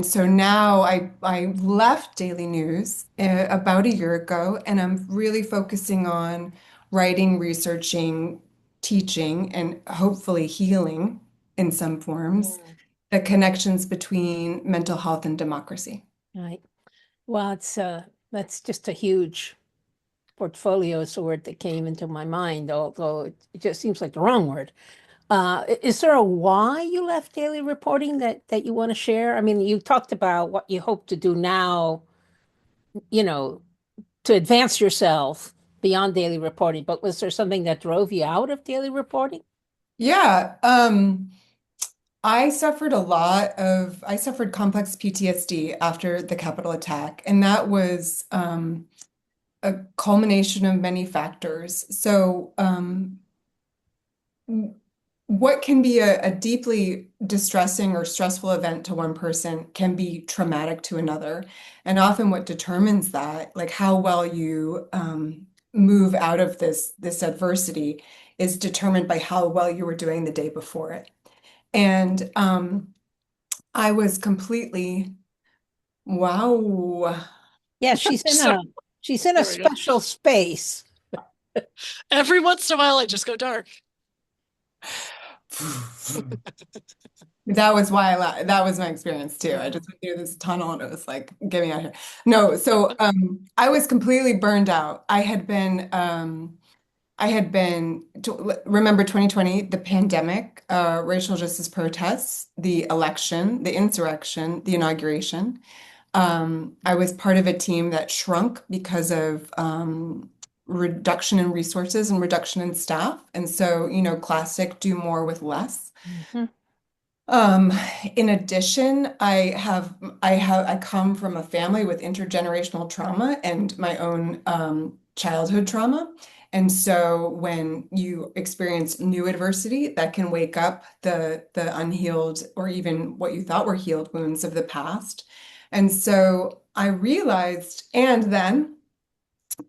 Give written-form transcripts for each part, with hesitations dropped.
So now I left daily news about a year ago, and I'm really focusing on writing, researching, teaching, and hopefully healing in some forms Mm. the connections between mental health and democracy. Right. Well, it's that's just a huge portfolio is the word that came into my mind, although it just seems like the wrong word. Is there a why you left daily reporting that you want to share? I mean, you talked about what you hope to do now, you know, to advance yourself beyond daily reporting, but was there something that drove you out of daily reporting? Yeah, I suffered complex PTSD after the Capitol attack, and that was a culmination of many factors. So, what can be a deeply distressing or stressful event to one person can be traumatic to another. And often what determines that, like how well you move out of this adversity, is determined by how well you were doing the day before it. And I was completely, wow. Yeah, So she's in a there we go. special space. Every once in a while, I just go dark. That was my experience too. I just went through this tunnel and it was like, get me out of here. No, so I was completely burned out. Remember 2020, the pandemic, racial justice protests, the election, the insurrection, the inauguration. I was part of a team that shrunk because of reduction in resources and reduction in staff. And so, classic do more with less. Mhm. Um, in addition, I come from a family with intergenerational trauma and my own childhood trauma. And so when you experience new adversity, that can wake up the unhealed or even what you thought were healed wounds of the past. And so I realized, and then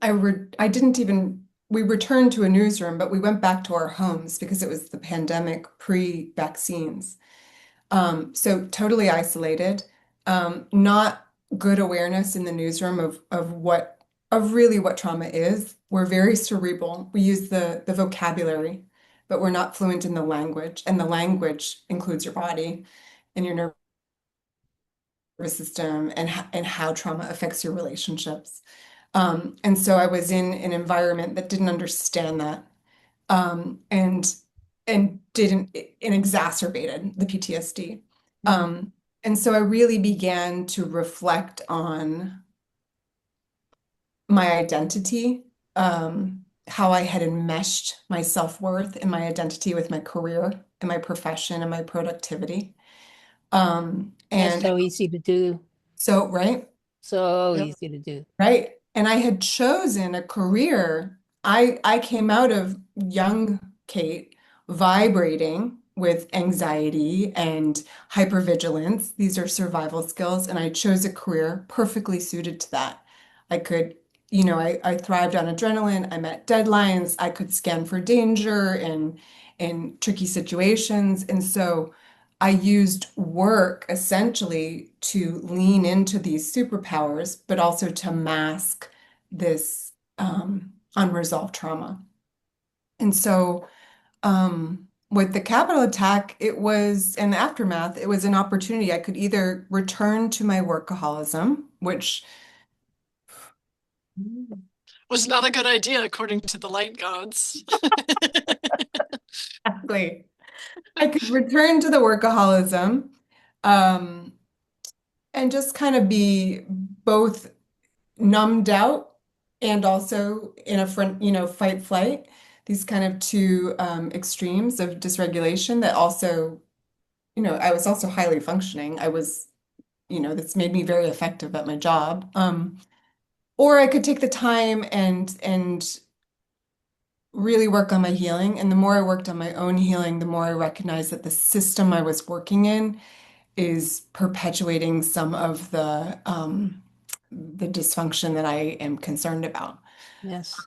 I didn't even we returned to a newsroom, but we went back to our homes because it was the pandemic pre-vaccines. So totally isolated, not good awareness in the newsroom of really what trauma is. We're very cerebral. We use the vocabulary, but we're not fluent in the language, and the language includes your body and your nervous system and how trauma affects your relationships. And so I was in an environment that didn't understand that, and didn't and exacerbated the PTSD. Mm. Um, and so I really began to reflect on my identity, how I had enmeshed my self-worth and my identity with my career and my profession and my productivity. That's And so easy to do. so, right? So Yep. easy to do. Right. And I had chosen a career. I came out of young Kate vibrating with anxiety and hypervigilance. These are survival skills, and I chose a career perfectly suited to that. I could, I thrived on adrenaline. I met deadlines. I could scan for danger in tricky situations. And so I used work essentially to lean into these superpowers, but also to mask this unresolved trauma. And so, with the Capitol attack, it was an aftermath. It was an opportunity. I could either return to my workaholism, which Was not a good idea according to the light gods. exactly, I could return to the workaholism, um, and just kind of be both numbed out and also in a front, fight flight, these kind of two extremes of dysregulation that also, I was also highly functioning. That's made me very effective at my job. Or I could take the time and really work on my healing. And the more I worked on my own healing, the more I recognized that the system I was working in is perpetuating some of the dysfunction that I am concerned about. Yes.